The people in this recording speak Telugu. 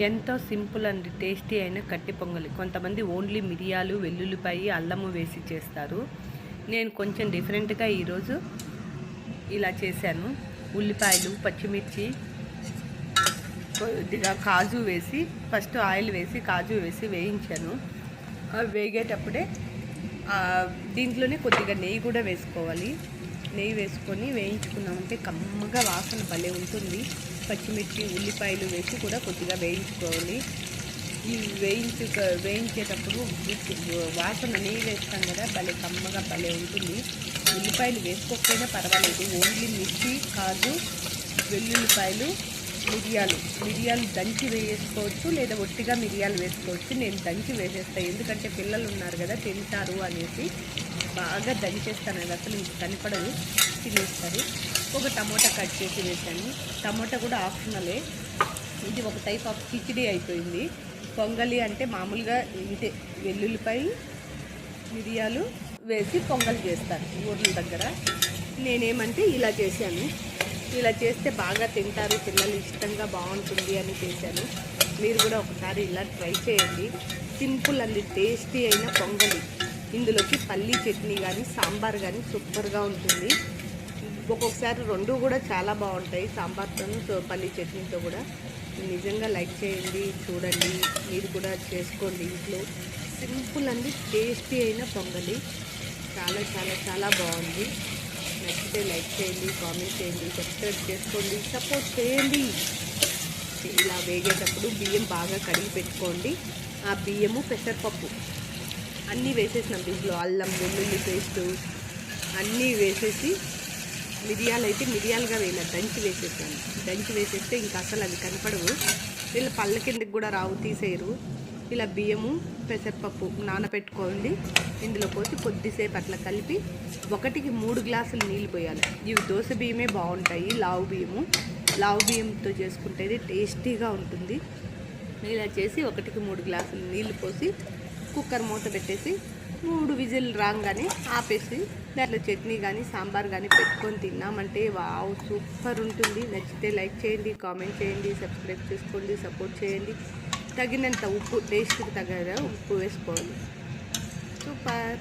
ఎంతో సింపుల్ అండ్ టేస్టీ అయిన కట్టి పొంగలి. కొంతమంది ఓన్లీ మిరియాలు, వెల్లుల్లిపాయి, అల్లము వేసి చేస్తారు. నేను కొంచెం డిఫరెంట్గా ఈరోజు ఇలా చేశాను. ఉల్లిపాయలు, పచ్చిమిర్చి, కొద్దిగా కాజు వేసి, ఫస్ట్ ఆయిల్ వేసి కాజు వేసి వేయించాను. అవి వేగేటప్పుడే దీంట్లోనే కొద్దిగా నెయ్యి కూడా వేసుకోవాలి. నెయ్యి వేసుకొని వేయించుకున్నామంటే కమ్మగా వాసన భలే ఉంటుంది. పచ్చిమిర్చి, ఉల్లిపాయలు వేసి కూడా కొద్దిగా వేయించుకోవాలి. ఈ వేయించేటప్పుడు వాసన నెయ్యి వేస్తాం కదా, భలే కమ్మగా భలే ఉంటుంది. ఉల్లిపాయలు వేసుకోకపోయినా పర్వాలేదు. ఓన్లీ మిర్చి, కాజు, వెల్లుల్లిపాయలు, మిరియాలు దంచి వేసుకోవచ్చు, లేదా ఒట్టిగా మిరియాలు వేసుకోవచ్చు. నేను దంచి వేసేస్తాను, ఎందుకంటే పిల్లలు ఉన్నారు కదా తింటారు అనేసి బాగా దంచేస్తాను. అది అసలు మీకు కనపడదు, తినేస్తారు. ఒక టమోటా కట్ చేసి వేసాను. టమోటా కూడా ఆప్షనలే. ఇది ఒక టైప్ ఆఫ్ కిచిడి అయిపోయింది. పొంగలి అంటే మామూలుగా ఇంతే, వెల్లుల్లిపాయ, మిరియాలు వేసి పొంగల్ చేస్తారు ఊర్ల దగ్గర. నేనేమంటే ఇలా చేశాను. ఇలా చేస్తే బాగా తింటారు పిల్లలు, ఇష్టంగా బాగుంటుంది అని చేశాను. మీరు కూడా ఒకసారి ఇలా ట్రై చేయండి. సింపుల్ అండ్ టేస్టీ అయిన పొంగలి. ఇందులోకి పల్లీ చట్నీ కానీ సాంబార్ కానీ సూపర్గా ఉంటుంది. ఒక్కొక్కసారి రెండు కూడా చాలా బాగుంటాయి, సాంబార్తో పల్లీ చట్నీతో కూడా. నిజంగా లైక్ చేయండి, చూడండి, మీరు కూడా చేసుకోండి ఇంట్లో. సింపుల్ అండ్ టేస్టీ అయిన పొంగలి చాలా చాలా చాలా బాగుంది. నచ్చితే లైక్ చేయండి, కామెంట్ చేయండి, సబ్స్క్రైబ్ చేసుకోండి, సపోర్ట్ చేయండి. ఇలా వేగేటప్పుడు బియ్యం బాగా కడిగి పెట్టుకోండి. ఆ బియ్యము, పెసరపప్పు అన్నీ వేసేసినాం దీంట్లో. అల్లం, వెల్లుల్లి పేస్టు అన్నీ వేసేసి, మిరియాలు అయితే మిరియాలుగా వేయాలి, దంచి వేసేసాను. దంచి వేసేస్తే ఇంకా అసలు అవి కనపడవు. వీళ్ళ పళ్ళ కిందకి కూడా రావు, తీసేయరు. ఇలా బియ్యము, పెసరపప్పు నానబెట్టుకోండి. ఇందులో పోసి కొద్దిసేపు అట్లా కలిపి 1కి 3 గ్లాసులు నీళ్ళు పోయాలి. ఇవి దోశ బియ్యమే బాగుంటాయి. లావు బియ్యంతో చేసుకుంటే టేస్టీగా ఉంటుంది. ఇలా చేసి 1కి 3 గ్లాసులు నీళ్ళు పోసి కుక్కర్ మూత పెట్టేసి 3 విజిల్ రాగానే ఆపేసి దాంట్లో చట్నీ కానీ సాంబార్ కానీ పెట్టుకొని తిన్నామంటే వావ్, సూపర్ ఉంటుంది. నచ్చితే లైక్ చేయండి, కామెంట్ చేయండి, సబ్స్క్రైబ్ చేసుకోండి, సపోర్ట్ చేయండి. తగినంత ఉప్పు, టేస్ట్కి తగ్గ ఉప్పు వేసుకోవాలి. సూపర్.